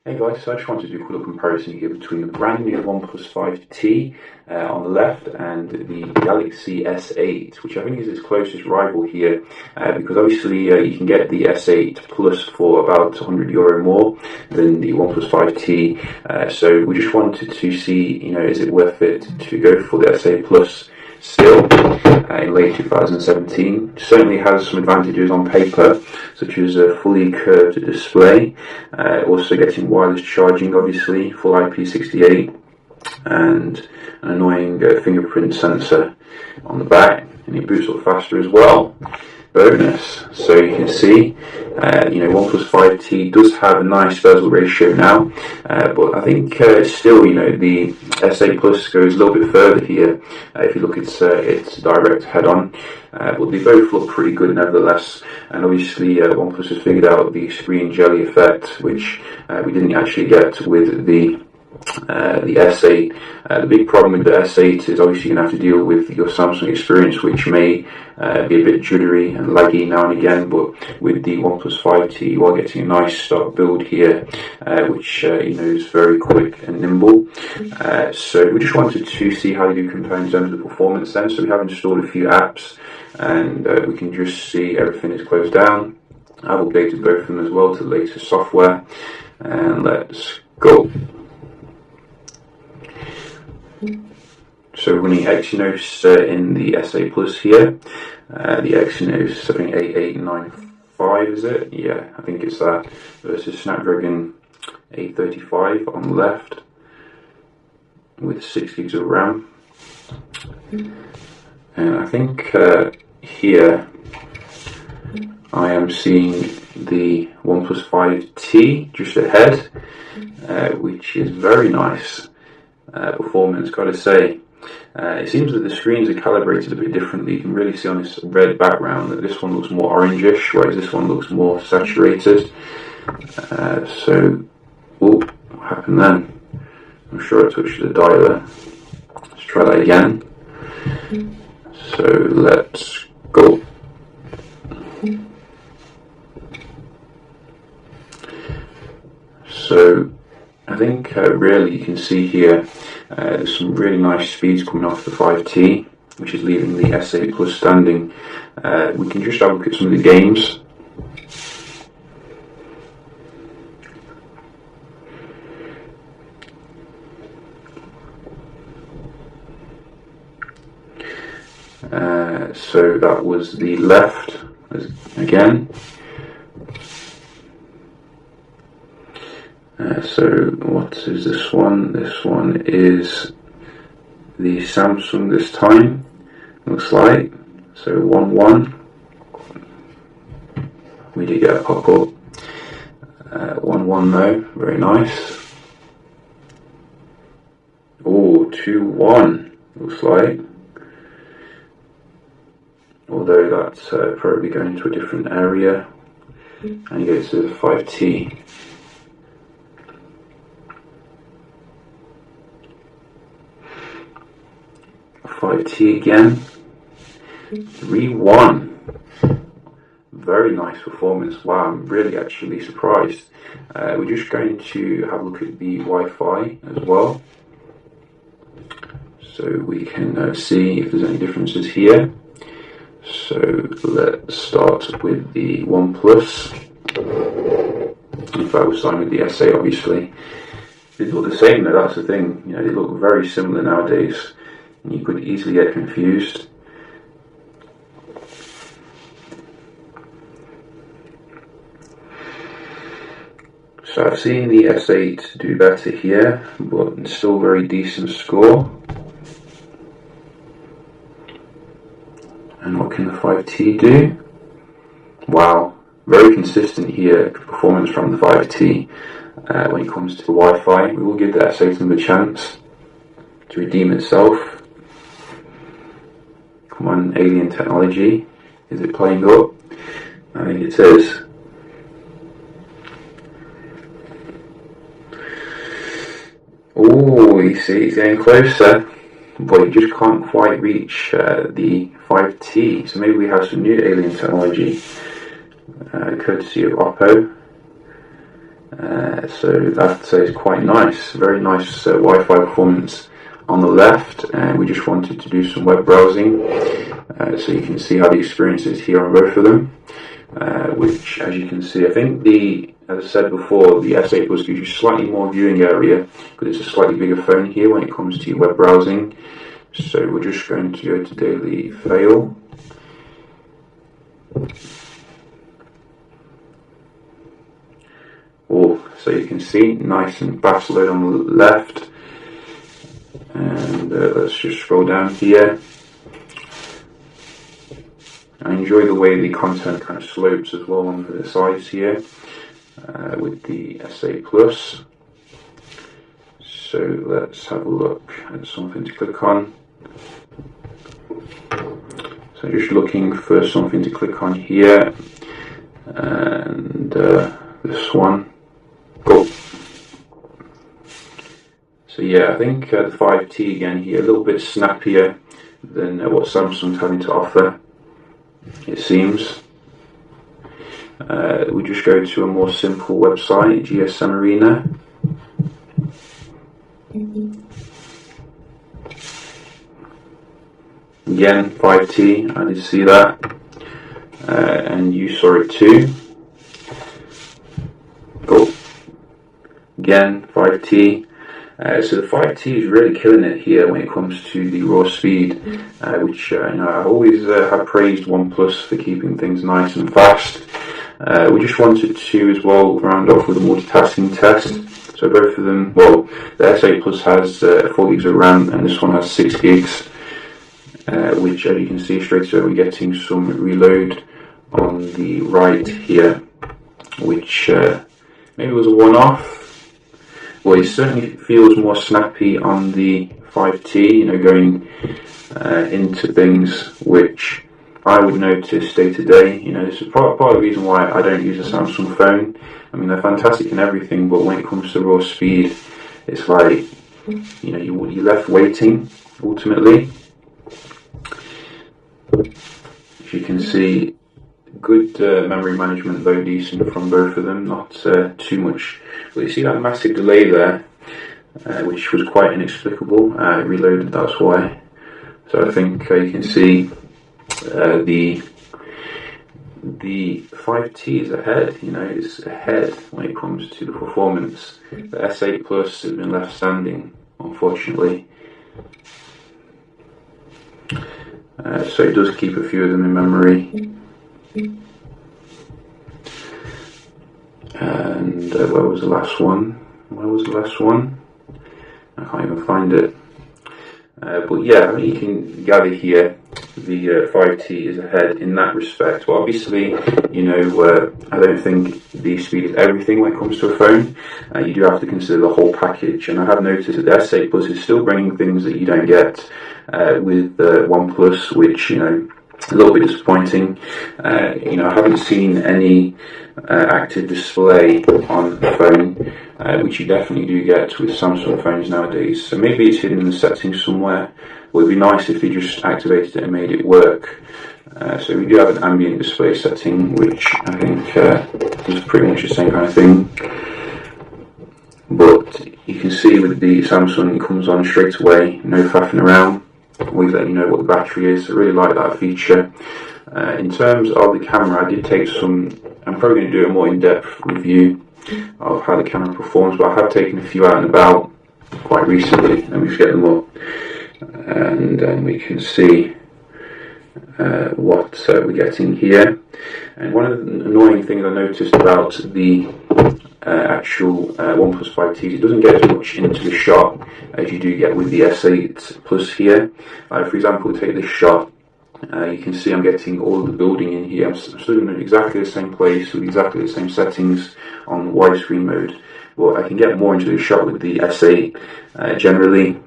Hey guys, so I just wanted to do a quick comparison here between the brand new OnePlus 5T on the left and the Galaxy S8, which I think is its closest rival here, because obviously you can get the S8 Plus for about €100 more than the OnePlus 5T. So we just wanted to see, is it worth it to go for the S8 Plus still in late 2017. Certainly has some advantages on paper, such as a fully curved display, also getting wireless charging, obviously, full IP68, and an annoying fingerprint sensor on the back, and it boots up faster as well. Bonus. So you can see, OnePlus 5T does have a nice bezel ratio now, but I think still, the S8 Plus goes a little bit further here. If you look at its direct head-on, but they both look pretty good nevertheless. And obviously, OnePlus has figured out the screen jelly effect, which we didn't actually get with the S8. The big problem with the S8 is obviously you're going to have to deal with your Samsung experience, which may be a bit jittery and laggy now and again, but with the OnePlus 5T you are getting a nice stock build here, which is very quick and nimble. So we just wanted to see how they do compare in terms of the performance then. So we have installed a few apps, and we can just see everything is closed down. I've updated both of them as well to the latest software, and let's go. So running Exynos in the S8 Plus here, the Exynos, I think 8895 is it? Yeah, I think it's that, versus Snapdragon 835 on the left with 6 gigs of RAM. And I think here I am seeing the OnePlus 5T just ahead, which is very nice performance, gotta say. It seems that the screens are calibrated a bit differently. You can really see on this red background that this one looks more orangish, whereas this one looks more saturated. What happened then? I'm sure I touched the dialer. Let's try that again. So let's go. So I think really you can see here there's some really nice speeds coming off the 5T, which is leaving the S8 Plus standing. We can just have a look at some of the games. So that was the left again. So what is this one? This one is the Samsung this time, looks like. So 1-1. We did get a pop-up. 1-1 though, very nice. Oh, 2-1 looks like. Although that's probably going to a different area. And he goes to the 5T. 5T again. 3-1. Very nice performance. Wow, I'm really actually surprised. We're just going to have a look at the Wi-Fi as well, so we can see if there's any differences here. So let's start with the OnePlus. In fact, we're starting with the S8 obviously. They look the same though, that's the thing. They look very similar nowadays. You could easily get confused. So I've seen the S8 do better here, but still very decent score. And what can the 5T do? Wow, very consistent here, performance from the 5T when it comes to the Wi-Fi. We will give the S8 another chance to redeem itself. Come on, alien technology. Is it playing up? I think it is. Oh, you see, it's getting closer, but you just can't quite reach the 5T. So maybe we have some new alien technology, courtesy of Oppo. So that is quite nice, very nice Wi-Fi performance on the left, and we just wanted to do some web browsing, so you can see how the experience is here on both of them, which, as you can see, I think as I said before, the S8 Plus gives you slightly more viewing area because it's a slightly bigger phone here when it comes to your web browsing. So we're just going to go to daily fail. So you can see, nice and fast load on the left. And let's just scroll down here. I enjoy the way the content kind of slopes as well on the sides here with the S8 Plus. So let's have a look at something to click on. So just looking for something to click on here, and this one. Cool. So yeah, I think the 5T again here, a little bit snappier than what Samsung's having to offer, it seems. We just go to a more simple website, GSM Arena. Again, 5T, I did see that, and you saw it too. Cool. Again, 5T. So the 5T is really killing it here when it comes to the raw speed, which I always have praised OnePlus for keeping things nice and fast. We just wanted to as well round off with a multitasking test. So both of them, well, the S8 Plus has 4 gigs of RAM and this one has 6 gigs, which as you can see straight away we're getting some reload on the right here, which maybe was a one-off. Well, it certainly feels more snappy on the 5T, going into things which I would notice day to day. This is part of the reason why I don't use a Samsung phone. I mean, they're fantastic and everything, but when it comes to raw speed, it's like, you're left waiting, ultimately. As you can see, good memory management, though decent from both of them, not too much. But you see that massive delay there, which was quite inexplicable. Reloaded, that's why. So I think you can see the 5T is ahead. It's ahead when it comes to the performance. The S8 Plus has been left standing, unfortunately. So it does keep a few of them in memory. And where was the last one? I can't even find it. But yeah, I mean, you can gather here the 5T is ahead in that respect. But obviously, I don't think the speed is everything when it comes to a phone. You do have to consider the whole package. And I have noticed that the S8 Plus is still bringing things that you don't get with OnePlus, which, a little bit disappointing. I haven't seen any active display on the phone, which you definitely do get with Samsung phones nowadays. So maybe it's hidden in the settings somewhere. It would be nice if they just activated it and made it work. So we do have an ambient display setting, which I think is pretty much the same kind of thing. But you can see with the Samsung, it comes on straight away, no faffing around. Always let you know what the battery is. I really like that feature. In terms of the camera, I did take I'm probably going to do a more in-depth review of how the camera performs, but I have taken a few out and about quite recently. Let me just get them up, and then we can see what we're getting here. And one of the annoying things I noticed about the actual OnePlus 5T is it doesn't get as much into the shot as you do get with the S8 Plus here. For example, take this shot. You can see I'm getting all of the building in here. I'm still in exactly the same place with exactly the same settings on widescreen mode, but I can get more into the shot with the S8 generally.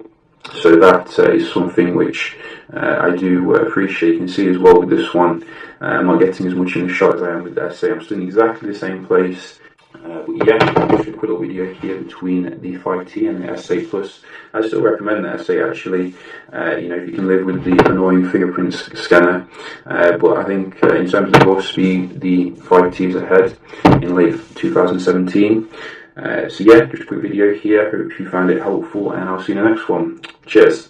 So that is something which I do appreciate. You can see as well with this one, I'm not getting as much in the shot as I am with the S8. I'm still in exactly the same place But yeah, just a quick little video here between the 5T and the S8 Plus. I still recommend the S8 actually, if you can live with the annoying fingerprint scanner. But I think in terms of raw speed, the 5T is ahead in late 2017. So yeah, just a quick video here. Hope you found it helpful, and I'll see you in the next one. Cheers.